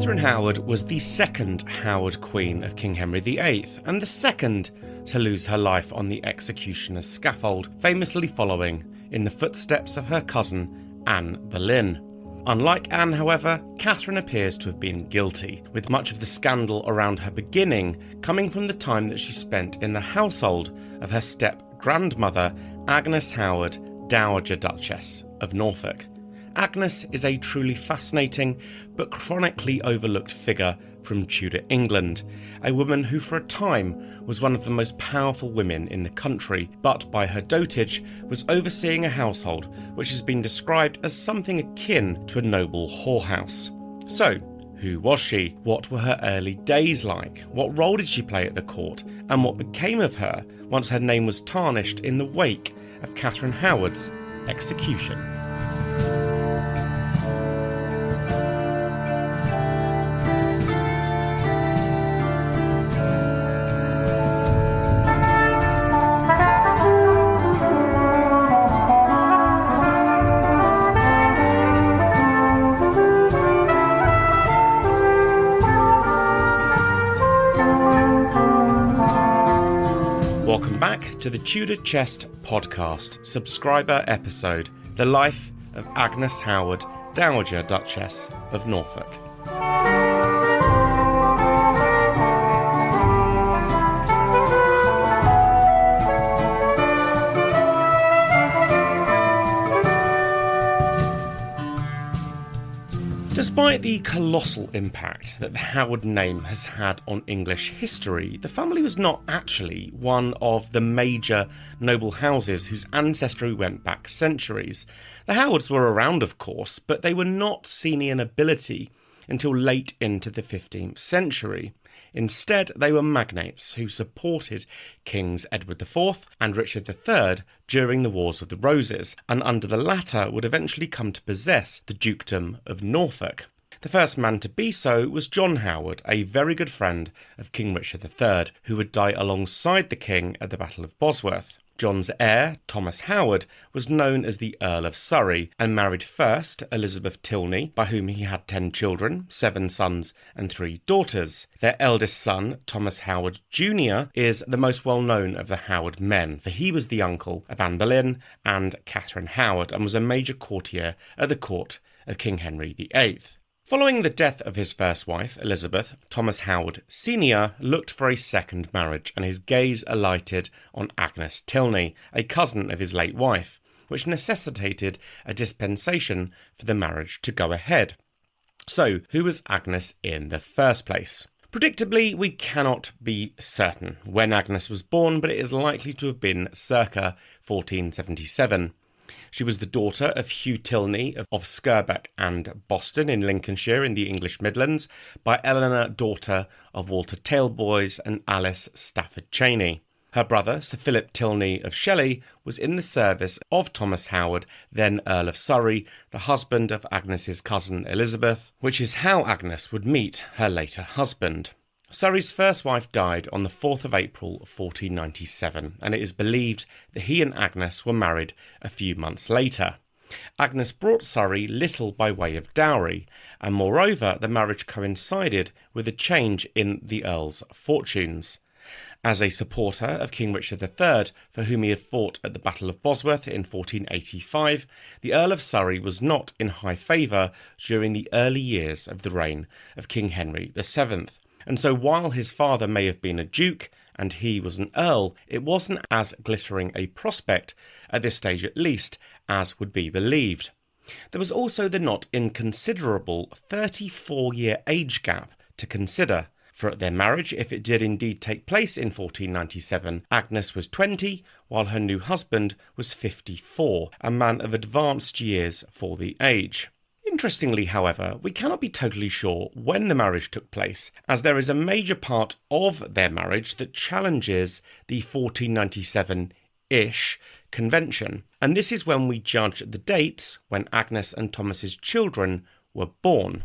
Katheryn Howard was the second Howard Queen of King Henry VIII, and the second to lose her life on the executioner's scaffold, famously following in the footsteps of her cousin Anne Boleyn. Unlike Anne, however, Katheryn appears to have been guilty, with much of the scandal around her beginning coming from the time that she spent in the household of her step-grandmother, Agnes Howard, Dowager Duchess of Norfolk. Agnes is a truly fascinating but chronically overlooked figure from Tudor England, a woman who for a time was one of the most powerful women in the country, but by her dotage was overseeing a household which has been described as something akin to a noble whorehouse. So, who was she? What were her early days like? What role did she play at the court? And what became of her once her name was tarnished in the wake of Katheryn Howard's execution? Welcome back to the Tudor Chest podcast, subscriber episode, The Life of Agnes Howard, Dowager Duchess of Norfolk. Despite the colossal impact that the Howard name has had on English history, the family was not actually one of the major noble houses whose ancestry went back centuries. The Howards were around, of course, but they were not senior nobility until late into the 15th century. Instead, they were magnates who supported Kings Edward IV and Richard III during the Wars of the Roses, and under the latter would eventually come to possess the Dukedom of Norfolk. The first man to be so was John Howard, a very good friend of King Richard III, who would die alongside the king at the Battle of Bosworth. John's heir, Thomas Howard, was known as the Earl of Surrey and married first Elizabeth Tilney, by whom he had 10 children, 7 sons and 3 daughters. Their eldest son, Thomas Howard Jr., is the most well-known of the Howard men, for he was the uncle of Anne Boleyn and Katheryn Howard and was a major courtier at the court of King Henry VIII. Following the death of his first wife, Elizabeth, Thomas Howard Sr. looked for a second marriage, and his gaze alighted on Agnes Tilney, a cousin of his late wife, which necessitated a dispensation for the marriage to go ahead. So, who was Agnes in the first place? Predictably, we cannot be certain when Agnes was born, but it is likely to have been circa 1477. She was the daughter of Hugh Tilney of Skirbeck and Boston in Lincolnshire in the English Midlands, by Eleanor, daughter of Walter Talboys and Alice Stafford Cheney. Her brother, Sir Philip Tilney of Shelley, was in the service of Thomas Howard, then Earl of Surrey, the husband of Agnes's cousin Elizabeth, which is how Agnes would meet her later husband. Surrey's first wife died on the 4th of April 1497, and it is believed that he and Agnes were married a few months later. Agnes brought Surrey little by way of dowry, and moreover the marriage coincided with a change in the Earl's fortunes. As a supporter of King Richard III, for whom he had fought at the Battle of Bosworth in 1485, the Earl of Surrey was not in high favour during the early years of the reign of King Henry VII. And so while his father may have been a duke and he was an earl, it wasn't as glittering a prospect, at this stage at least, as would be believed. There was also the not inconsiderable 34-year age gap to consider. For at their marriage, if it did indeed take place in 1497, Agnes was 20, while her new husband was 54, a man of advanced years for the age. Interestingly, however, we cannot be totally sure when the marriage took place, as there is a major part of their marriage that challenges the 1497-ish convention, and this is when we judge the dates when Agnes and Thomas's children were born.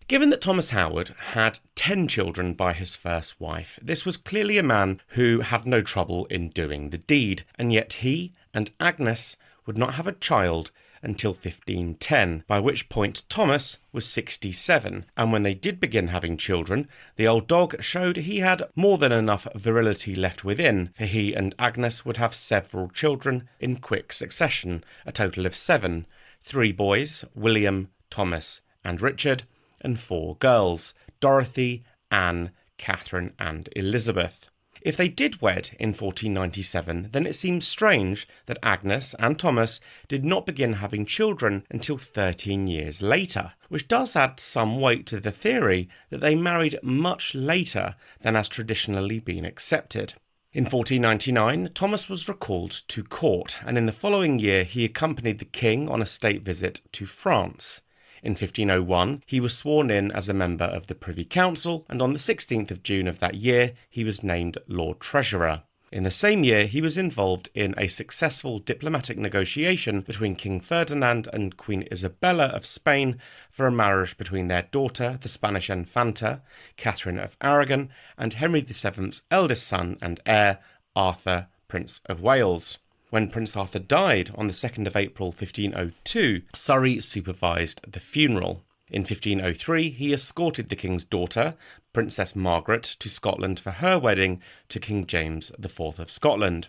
Given that Thomas Howard had 10 children by his first wife, this was clearly a man who had no trouble in doing the deed, and yet he and Agnes would not have a child until 1510, by which point Thomas was 67, and when they did begin having children, the old dog showed he had more than enough virility left within, for he and Agnes would have several children in quick succession, a total of 7, 3 boys, William, Thomas and Richard, and 4 girls, Dorothy, Anne, Katheryn and Elizabeth. If they did wed in 1497, then it seems strange that Agnes and Thomas did not begin having children until 13 years later, which does add some weight to the theory that they married much later than has traditionally been accepted. In 1499, Thomas was recalled to court, and in the following year he accompanied the king on a state visit to France. In 1501, he was sworn in as a member of the Privy Council, and on the 16th of June of that year, he was named Lord Treasurer. In the same year, he was involved in a successful diplomatic negotiation between King Ferdinand and Queen Isabella of Spain for a marriage between their daughter, the Spanish Infanta, Katheryn of Aragon, and Henry VII's eldest son and heir, Arthur, Prince of Wales. When Prince Arthur died on the 2nd of April 1502, Surrey supervised the funeral. In 1503, he escorted the king's daughter, Princess Margaret, to Scotland for her wedding to King James IV of Scotland.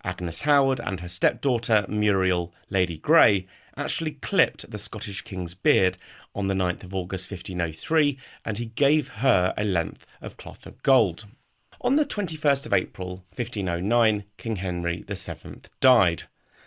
Agnes Howard and her stepdaughter, Muriel Lady Grey, actually clipped the Scottish king's beard on the 9th of August 1503, and he gave her a length of cloth of gold. On the 21st of April 1509, King Henry VII died.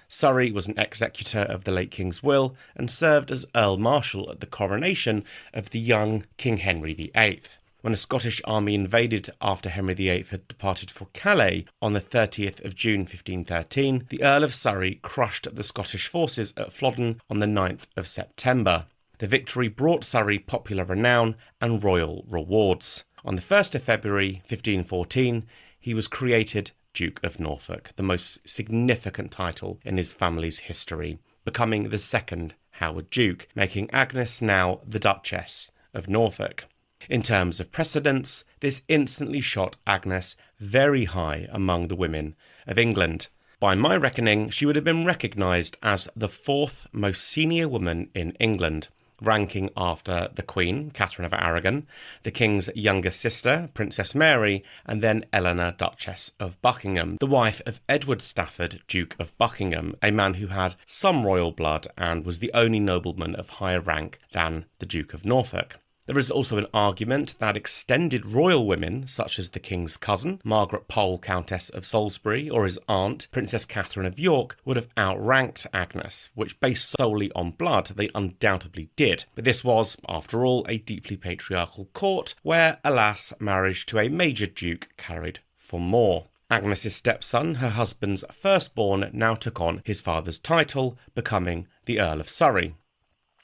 Surrey was an executor of the late king's will and served as Earl Marshal at the coronation of the young King Henry VIII. When a Scottish army invaded after Henry VIII had departed for Calais on the 30th of June 1513, the Earl of Surrey crushed the Scottish forces at Flodden on the 9th of September. The victory brought Surrey popular renown and royal rewards. On the 1st of February 1514, he was created Duke of Norfolk, the most significant title in his family's history, becoming the second Howard Duke, making Agnes now the Duchess of Norfolk. In terms of precedence, this instantly shot Agnes very high among the women of England. By my reckoning, she would have been recognised as the 4th most senior woman in England, ranking after the Queen, Katheryn of Aragon, the King's younger sister, Princess Mary, and then Eleanor, Duchess of Buckingham, the wife of Edward Stafford, Duke of Buckingham, a man who had some royal blood and was the only nobleman of higher rank than the Duke of Norfolk. There is also an argument that extended royal women, such as the King's cousin, Margaret Pole, Countess of Salisbury, or his aunt, Princess Catherine of York, would have outranked Agnes, which, based solely on blood, they undoubtedly did. But this was, after all, a deeply patriarchal court, where, alas, marriage to a major duke carried for more. Agnes's stepson, her husband's firstborn, now took on his father's title, becoming the Earl of Surrey.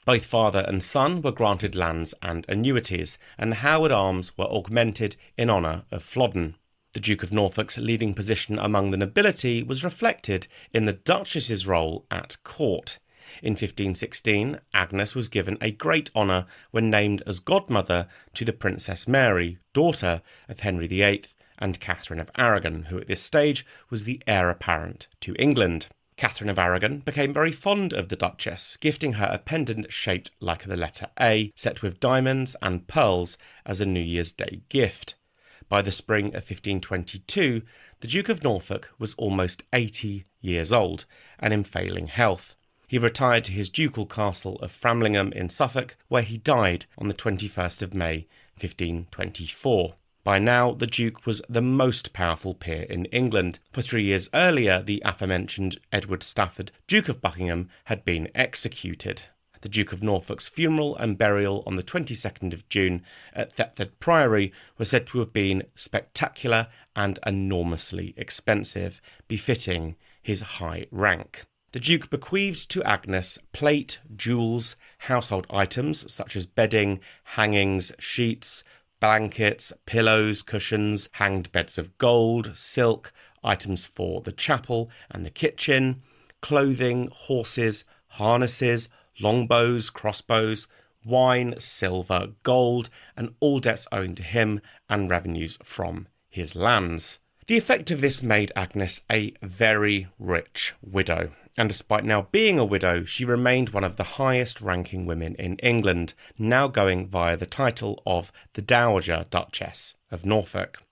Both father and son were granted lands and annuities, and the Howard arms were augmented in honour of Flodden. The Duke of Norfolk's leading position among the nobility was reflected in the Duchess's role at court. In 1516, Agnes was given a great honour when named as godmother to the Princess Mary, daughter of Henry VIII and Katheryn of Aragon, who at this stage was the heir apparent to England. Katheryn of Aragon became very fond of the Duchess, gifting her a pendant shaped like the letter A, set with diamonds and pearls as a New Year's Day gift. By the spring of 1522, the Duke of Norfolk was almost 80 years old and in failing health. He retired to his ducal castle of Framlingham in Suffolk, where he died on the 21st of May, 1524. By now, the Duke was the most powerful peer in England. For 3 years earlier, the aforementioned Edward Stafford, Duke of Buckingham, had been executed. The Duke of Norfolk's funeral and burial on the 22nd of June at Thetford Priory was said to have been spectacular and enormously expensive, befitting his high rank. The Duke bequeathed to Agnes plate, jewels, household items such as bedding, hangings, sheets, blankets, pillows, cushions, hanged beds of gold, silk, items for the chapel and the kitchen, clothing, horses, harnesses, longbows, crossbows, wine, silver, gold, and all debts owing to him and revenues from his lands. The effect of this made Agnes a very rich widow. And despite now being a widow, she remained one of the highest ranking women in England, now going via the title of the Dowager Duchess of Norfolk.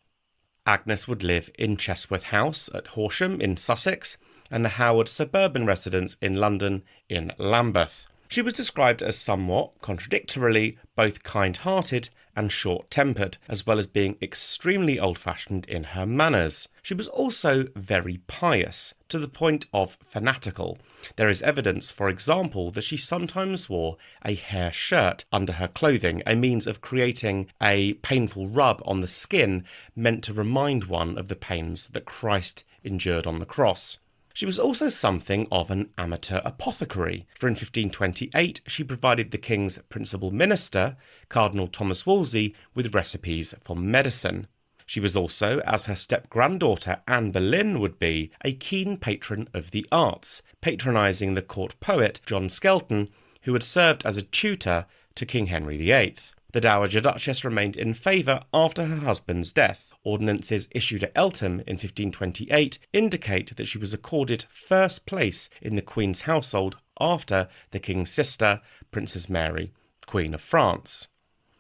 Agnes would live in Chesworth House at Horsham in Sussex, and the Howard suburban residence in London in Lambeth. She was described as somewhat, contradictorily, both kind-hearted and short-tempered, as well as being extremely old-fashioned in her manners. She was also very pious, to the point of fanatical. There is evidence, for example, that she sometimes wore a hair shirt under her clothing, a means of creating a painful rub on the skin meant to remind one of the pains that Christ endured on the cross. She was also something of an amateur apothecary, for in 1528 she provided the king's principal minister, Cardinal Thomas Wolsey, with recipes for medicine. She was also, as her step-granddaughter Anne Boleyn would be, a keen patron of the arts, patronising the court poet John Skelton, who had served as a tutor to King Henry VIII. The Dowager Duchess remained in favour after her husband's death. Ordinances issued at Eltham in 1528 indicate that she was accorded first place in the Queen's household after the King's sister, Princess Mary, Queen of France.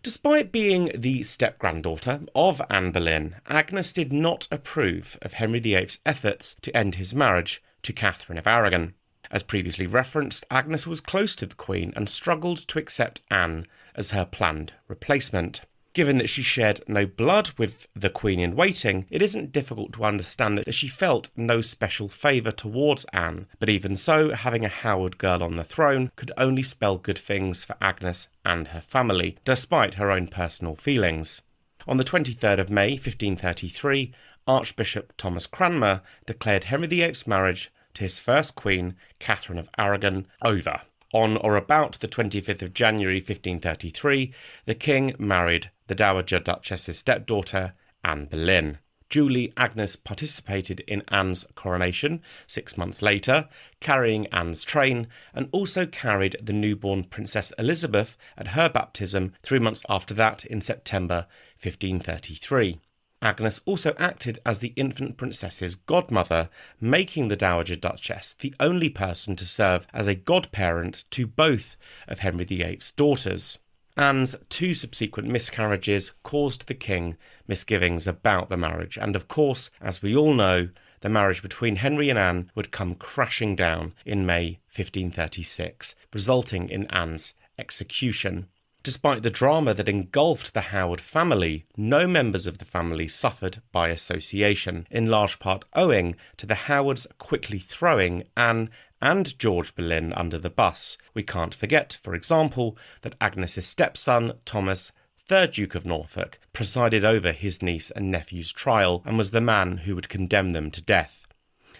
Despite being the step-granddaughter of Anne Boleyn, Agnes did not approve of Henry VIII's efforts to end his marriage to Katheryn of Aragon. As previously referenced, Agnes was close to the Queen and struggled to accept Anne as her planned replacement. Given that she shared no blood with the Queen-in-Waiting, it isn't difficult to understand that she felt no special favour towards Anne, but even so, having a Howard girl on the throne could only spell good things for Agnes and her family, despite her own personal feelings. On the 23rd of May 1533, Archbishop Thomas Cranmer declared Henry VIII's marriage to his first queen, Katheryn of Aragon, over. On or about the 25th of January 1533, the king married the Dowager Duchess's stepdaughter, Anne Boleyn. Duly, Agnes participated in Anne's coronation 6 months later, carrying Anne's train, and also carried the newborn Princess Elizabeth at her baptism 3 months after that in September 1533. Agnes also acted as the infant princess's godmother, making the Dowager Duchess the only person to serve as a godparent to both of Henry VIII's daughters. Anne's 2 subsequent miscarriages caused the king misgivings about the marriage, and of course, as we all know, the marriage between Henry and Anne would come crashing down in May 1536, resulting in Anne's execution. Despite the drama that engulfed the Howard family, no members of the family suffered by association, in large part owing to the Howards quickly throwing Anne and George Boleyn under the bus. We can't forget, for example, that Agnes's stepson, Thomas, 3rd Duke of Norfolk, presided over his niece and nephew's trial and was the man who would condemn them to death.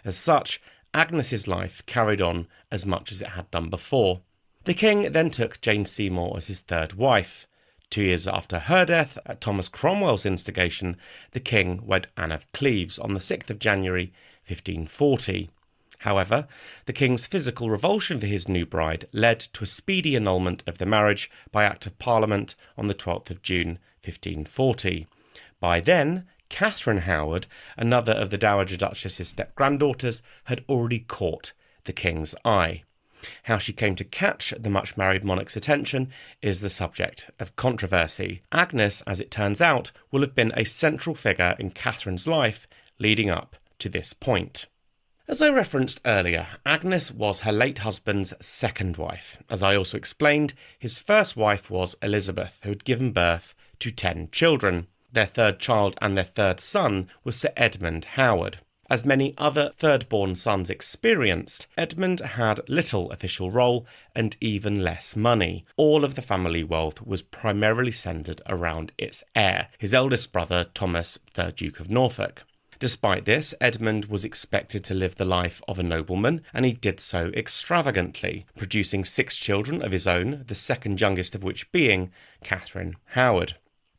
As such, Agnes's life carried on as much as it had done before. The king then took Jane Seymour as his 3rd wife. 2 years after her death, at Thomas Cromwell's instigation, the king wed Anne of Cleves on the 6th of January 1540. However, the king's physical revulsion for his new bride led to a speedy annulment of the marriage by Act of Parliament on the 12th of June 1540. By then, Katheryn Howard, another of the Dowager Duchess's step-granddaughters, had already caught the king's eye. How she came to catch the much-married monarch's attention is the subject of controversy. Agnes, as it turns out, will have been a central figure in Katheryn's life leading up to this point. As I referenced earlier, Agnes was her late husband's 2nd wife. As I also explained, his first wife was Elizabeth, who had given birth to 10 children. Their 3rd child and their 3rd son was Sir Edmund Howard. As many other third-born sons experienced, Edmund had little official role and even less money. All of the family wealth was primarily centred around its heir, his eldest brother Thomas, 3rd Duke of Norfolk. Despite this, Edmund was expected to live the life of a nobleman, and he did so extravagantly, producing 6 children of his own, the 2nd youngest of which being Katheryn Howard.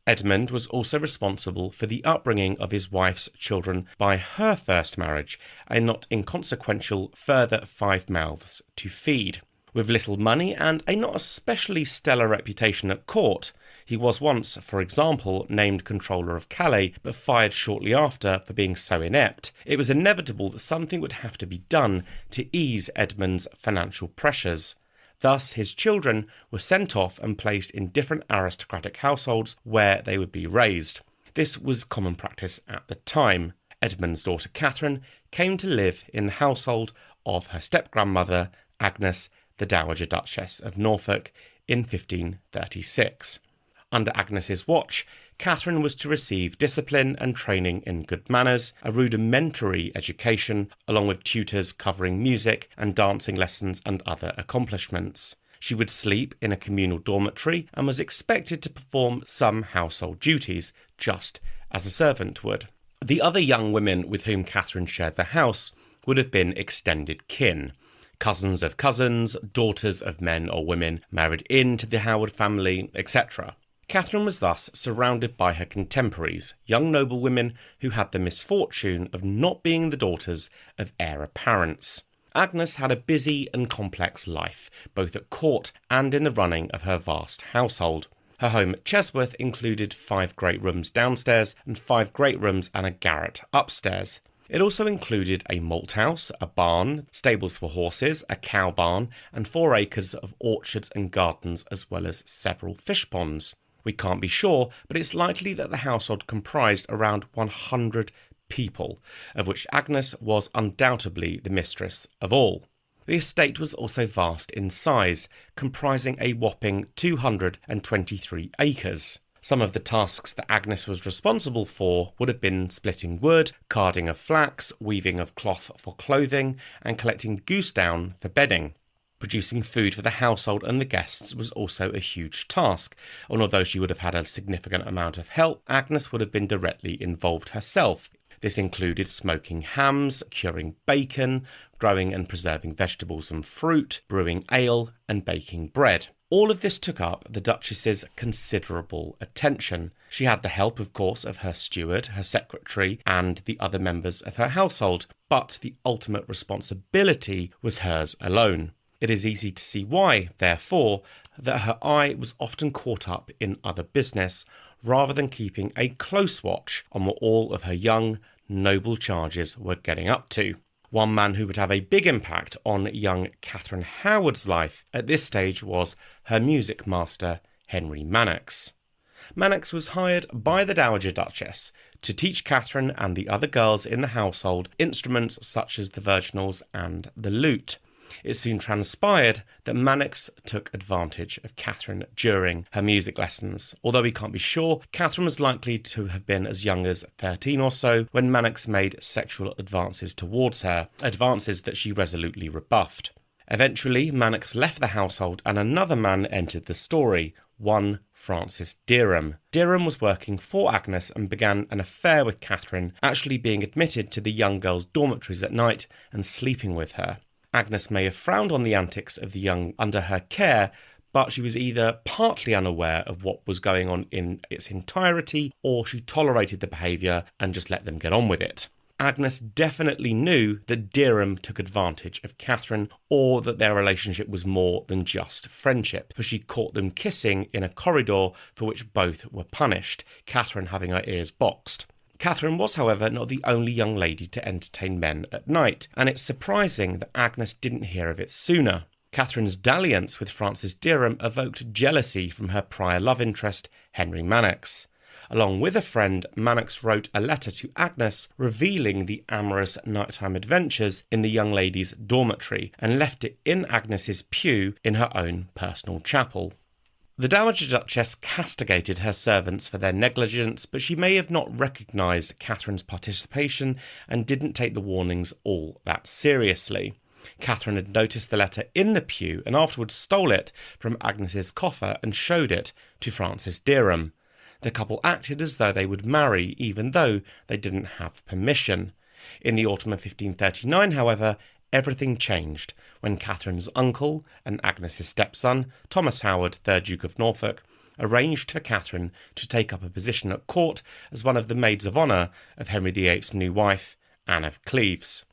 Edmund was also responsible for the upbringing of his wife's children by her first marriage, a not inconsequential further 5 mouths to feed. With little money and a not especially stellar reputation at court, He was once, for example, named controller of Calais, but fired shortly after for being so inept. It was inevitable that something would have to be done to ease Edmund's financial pressures. Thus, his children were sent off and placed in different aristocratic households where they would be raised. This was common practice at the time. Edmund's daughter Katheryn came to live in the household of her step-grandmother, Agnes, the Dowager Duchess of Norfolk, in 1536. Under Agnes's watch, Katheryn was to receive discipline and training in good manners, a rudimentary education, along with tutors covering music and dancing lessons and other accomplishments. She would sleep in a communal dormitory and was expected to perform some household duties, just as a servant would. The other young women with whom Katheryn shared the house would have been extended kin. Cousins of cousins, daughters of men or women married into the Howard family, etc. Katheryn was thus surrounded by her contemporaries, young noblewomen who had the misfortune of not being the daughters of heir apparents. Agnes had a busy and complex life, both at court and in the running of her vast household. Her home at Chesworth included 5 great rooms downstairs and 5 great rooms and a garret upstairs. It also included a malt house, a barn, stables for horses, a cow barn, and 4 acres of orchards and gardens, as well as several fish ponds. We can't be sure, but it's likely that the household comprised around 100 people, of which Agnes was undoubtedly the mistress of all. The estate was also vast in size, comprising a whopping 223 acres. Some of the tasks that Agnes was responsible for would have been splitting wood, carding of flax, weaving of cloth for clothing, and collecting goose down for bedding. Producing food for the household and the guests was also a huge task, and although she would have had a significant amount of help, Agnes would have been directly involved herself. This included smoking hams, curing bacon, growing and preserving vegetables and fruit, brewing ale, and baking bread. All of this took up the Duchess's considerable attention. She had the help, of course, of her steward, her secretary, and the other members of her household, but the ultimate responsibility was hers alone. It is easy to see why, therefore, that her eye was often caught up in other business, rather than keeping a close watch on what all of her young, noble charges were getting up to. One man who would have a big impact on young Katheryn Howard's life at this stage was her music master, Henry Manox. Manox was hired by the Dowager Duchess to teach Katheryn and the other girls in the household instruments such as the virginals and the lute. It soon transpired that Manox took advantage of Katheryn during her music lessons. Although we can't be sure, Katheryn was likely to have been as young as 13 or so when Manox made sexual advances towards her, advances that she resolutely rebuffed. Eventually, Manox left the household and another man entered the story, one Francis Derham. Derham was working for Agnes and began an affair with Katheryn, actually being admitted to the young girl's dormitories at night and sleeping with her. Agnes may have frowned on the antics of the young under her care, but she was either partly unaware of what was going on in its entirety, or she tolerated the behaviour and just let them get on with it. Agnes definitely knew that Derham took advantage of Katheryn, or that their relationship was more than just friendship, for she caught them kissing in a corridor for which both were punished, Katheryn having her ears boxed. Katheryn was, however, not the only young lady to entertain men at night, and it's surprising that Agnes didn't hear of it sooner. Katheryn's dalliance with Francis Derham evoked jealousy from her prior love interest, Henry Manox. Along with a friend, Manox wrote a letter to Agnes revealing the amorous nighttime adventures in the young lady's dormitory and left it in Agnes's pew in her own personal chapel. The Dowager Duchess castigated her servants for their negligence, but she may have not recognised Katheryn's participation and didn't take the warnings all that seriously. Katheryn had noticed the letter in the pew and afterwards stole it from Agnes's coffer and showed it to Francis Derham. The couple acted as though they would marry, even though they didn't have permission. In the autumn of 1539, however, everything changed when Katheryn's uncle and Agnes's stepson, Thomas Howard, 3rd Duke of Norfolk, arranged for Katheryn to take up a position at court as one of the maids of honour of Henry VIII's new wife, Anne of Cleves.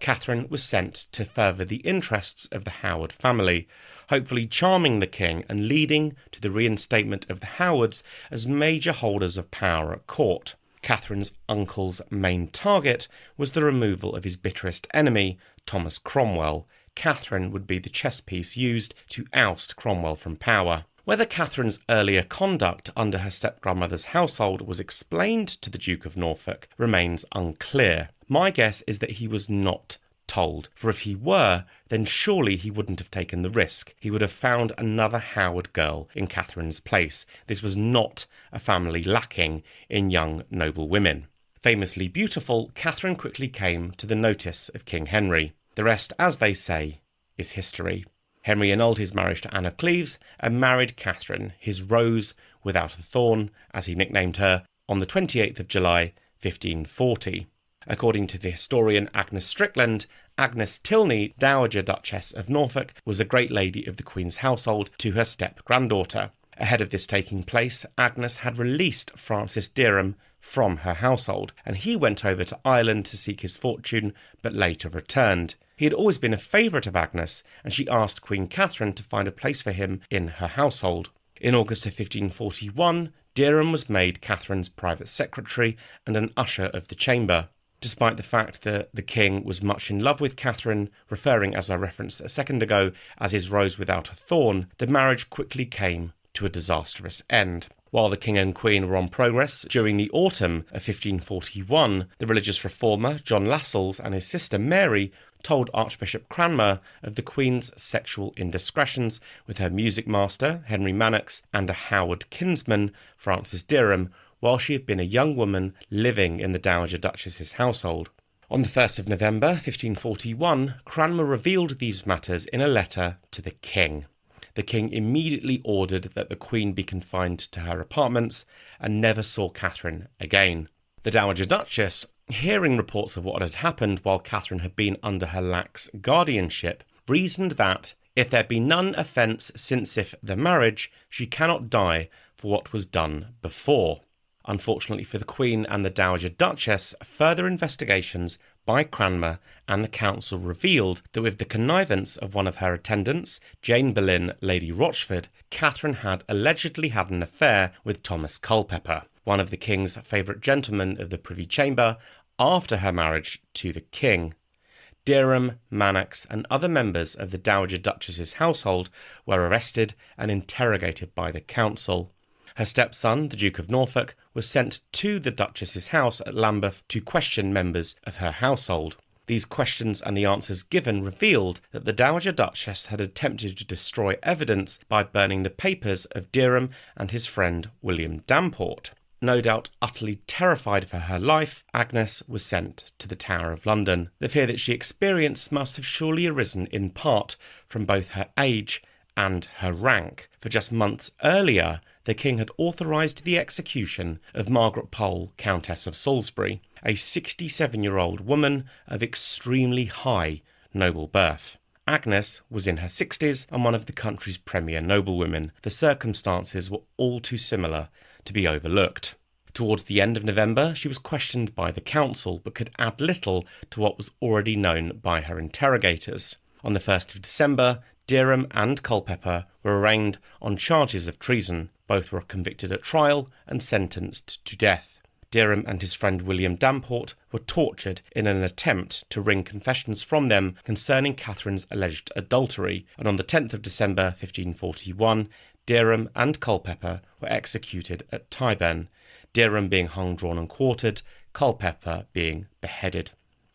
Katheryn was sent to further the interests of the Howard family, hopefully charming the king and leading to the reinstatement of the Howards as major holders of power at court. Katheryn's uncle's main target was the removal of his bitterest enemy, Thomas Cromwell. Katheryn would be the chess piece used to oust Cromwell from power. Whether Katheryn's earlier conduct under her step-grandmother's household was explained to the Duke of Norfolk remains unclear. My guess is that he was not told, for if he were, then surely he wouldn't have taken the risk. He would have found another Howard girl in Katheryn's place. This was not a family lacking in young noble women. Famously beautiful, Katheryn quickly came to the notice of King Henry. The rest, as they say, is history. Henry annulled his marriage to Anne of Cleves and married Katheryn, his Rose without a thorn, as he nicknamed her, on the 28th of July, 1540. According to the historian Agnes Strickland, Agnes Tilney, Dowager Duchess of Norfolk, was a great lady of the Queen's household to her step-granddaughter. Ahead of this taking place, Agnes had released Francis Derham from her household, and he went over to Ireland to seek his fortune, but later returned. He had always been a favourite of Agnes, and she asked Queen Katheryn to find a place for him in her household. In August of 1541, Derham was made Katheryn's private secretary and an usher of the chamber. Despite the fact that the king was much in love with Katheryn, referring, as I referenced a second ago, as his Rose without a thorn, the marriage quickly came to a disastrous end. While the king and queen were on progress, during the autumn of 1541, the religious reformer John Lascelles and his sister Mary told Archbishop Cranmer of the Queen's sexual indiscretions with her music master, Henry Manox, and a Howard kinsman, Francis Derham, while she had been a young woman living in the Dowager Duchess's household. On the 1st of November 1541, Cranmer revealed these matters in a letter to the king. The king immediately ordered that the Queen be confined to her apartments and never saw Katheryn again. The Dowager Duchess, hearing reports of what had happened while Katheryn had been under her lax guardianship, reasoned that, if there be none offence since if the marriage, she cannot die for what was done before. Unfortunately for the Queen and the Dowager Duchess, further investigations by Cranmer and the council revealed that with the connivance of one of her attendants, Jane Boleyn, Lady Rochford, Katheryn had allegedly had an affair with Thomas Culpeper, one of the king's favourite gentlemen of the Privy Chamber, after her marriage to the king. Derham, Manox and other members of the Dowager Duchess's household were arrested and interrogated by the council. Her stepson, the Duke of Norfolk, was sent to the Duchess's house at Lambeth to question members of her household. These questions and the answers given revealed that the Dowager Duchess had attempted to destroy evidence by burning the papers of Derham and his friend William Damport. No doubt utterly terrified for her life, Agnes was sent to the Tower of London. The fear that she experienced must have surely arisen in part from both her age and her rank, for just months earlier the king had authorised the execution of Margaret Pole, Countess of Salisbury, a 67-year-old woman of extremely high noble birth. Agnes was in her 60s and one of the country's premier noblewomen. The circumstances were all too similar to be overlooked. Towards the end of November, she was questioned by the council, but could add little to what was already known by her interrogators. On the 1st of December, Derham and Culpeper were arraigned on charges of treason. Both were convicted at trial and sentenced to death. Derham and his friend William Damport were tortured in an attempt to wring confessions from them concerning Katheryn's alleged adultery, and on the 10th of December 1541, Derham and Culpeper were executed at Tyburn, Derham being hung, drawn and quartered, Culpeper being beheaded.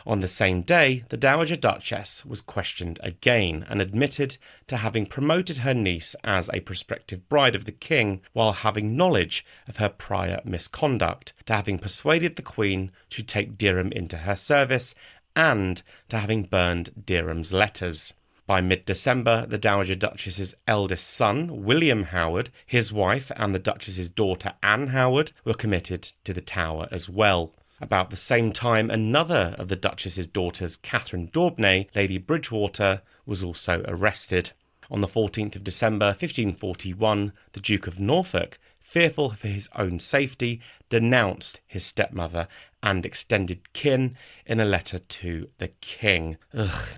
On the same day, the Dowager Duchess was questioned again and admitted to having promoted her niece as a prospective bride of the king while having knowledge of her prior misconduct, to having persuaded the Queen to take Derham into her service, and to having burned Derham's letters. By mid-December, the Dowager Duchess's eldest son, William Howard, his wife and the Duchess's daughter Anne Howard were committed to the Tower as well. About the same time, another of the Duchess's daughters, Catherine Daubney, Lady Bridgewater, was also arrested. On the 14th of December 1541, the Duke of Norfolk, fearful for his own safety, denounced his stepmother and extended kin in a letter to the king.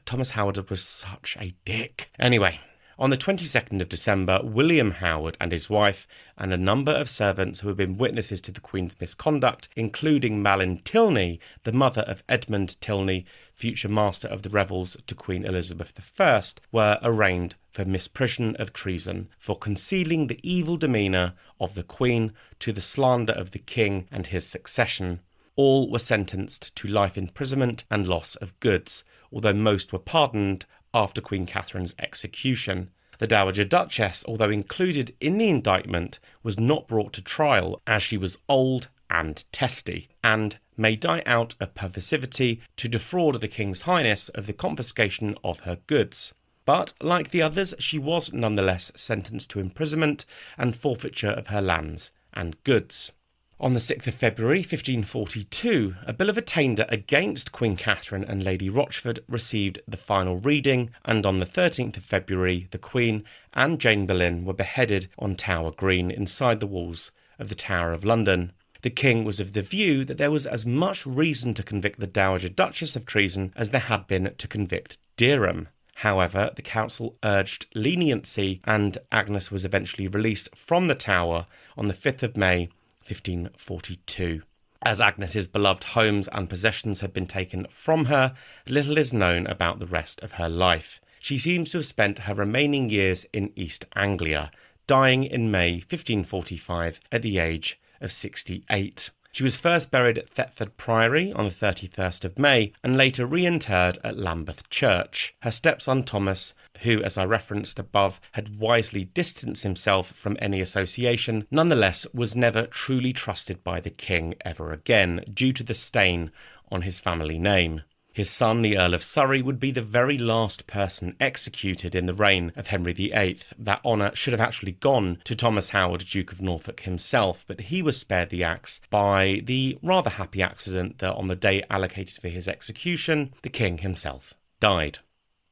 Thomas Howard was such a dick. Anyway, On the 22nd of December, William Howard and his wife and a number of servants who had been witnesses to the Queen's misconduct, including Malin Tilney, the mother of Edmund Tilney, future Master of the Revels to Queen Elizabeth I, were arraigned for misprision of treason, for concealing the evil demeanour of the Queen to the slander of the King and his succession. All were sentenced to life imprisonment and loss of goods, although most were pardoned after Queen Catherine's execution. The Dowager Duchess, although included in the indictment, was not brought to trial as she was old and testy, and may die out of perversity to defraud the King's Highness of the confiscation of her goods. But, like the others, she was nonetheless sentenced to imprisonment and forfeiture of her lands and goods. On the 6th of February 1542, a bill of attainder against Queen Catherine and Lady Rochford received the final reading, and on the 13th of February, the Queen and Jane Boleyn were beheaded on Tower Green inside the walls of the Tower of London. The King was of the view that there was as much reason to convict the Dowager Duchess of treason as there had been to convict Derham. However, the council urged leniency, and Agnes was eventually released from the Tower on the 5th of May 1542. As Agnes's beloved homes and possessions had been taken from her, little is known about the rest of her life. She seems to have spent her remaining years in East Anglia, dying in May 1545 at the age of 68. She was first buried at Thetford Priory on the 31st of May and later reinterred at Lambeth Church. Her stepson Thomas, who, as I referenced above, had wisely distanced himself from any association, nonetheless was never truly trusted by the King ever again, due to the stain on his family name. His son, the Earl of Surrey, would be the very last person executed in the reign of Henry VIII. That honour should have actually gone to Thomas Howard, Duke of Norfolk himself, but he was spared the axe by the rather happy accident that on the day allocated for his execution, the King himself died.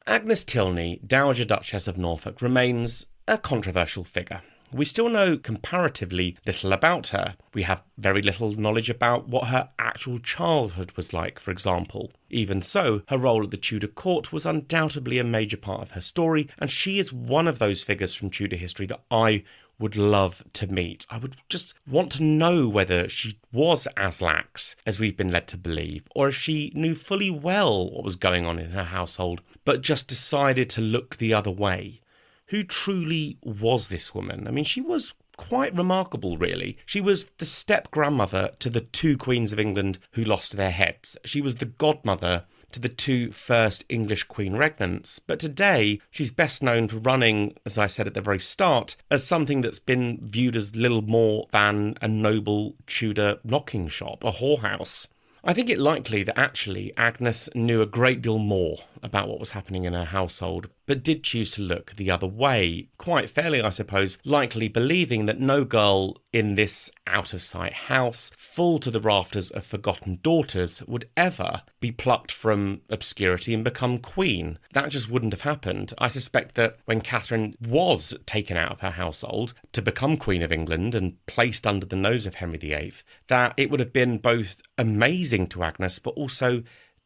Agnes Tilney, Dowager Duchess of Norfolk, remains a controversial figure. We still know comparatively little about her. We have very little knowledge about what her actual childhood was like, for example. Even so, her role at the Tudor court was undoubtedly a major part of her story, and she is one of those figures from Tudor history that I would love to meet. I would just want to know whether she was as lax as we've been led to believe, or if she knew fully well what was going on in her household, but just decided to look the other way. Who truly was this woman? I mean, she was quite remarkable, really. She was the step-grandmother to the two queens of England who lost their heads. She was the godmother to the two first English queen regnants. But today, she's best known for running, as I said at the very start, as something that's been viewed as little more than a noble Tudor knocking shop, a whorehouse. I think it likely that actually Agnes knew a great deal more about what was happening in her household, but did choose to look the other way, quite fairly I suppose, likely believing that no girl in this out-of-sight house, full to the rafters of forgotten daughters, would ever be plucked from obscurity and become queen. That just wouldn't have happened. I suspect that when Catherine was taken out of her household to become Queen of England and placed under the nose of Henry VIII, that it would have been both amazing to Agnes, but also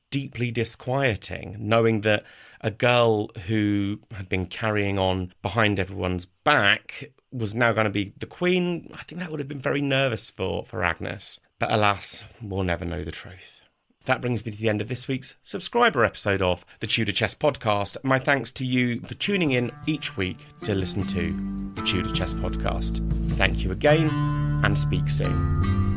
deeply disquieting, knowing that a girl who had been carrying on behind everyone's back was now going to be the queen. I think that would have been very nervous for Agnes. But alas, we'll never know the truth. That brings me to the end of this week's subscriber episode of the Tudor Chess Podcast. My thanks to you for tuning in each week to listen to the Tudor Chess Podcast. Thank you again, and speak soon.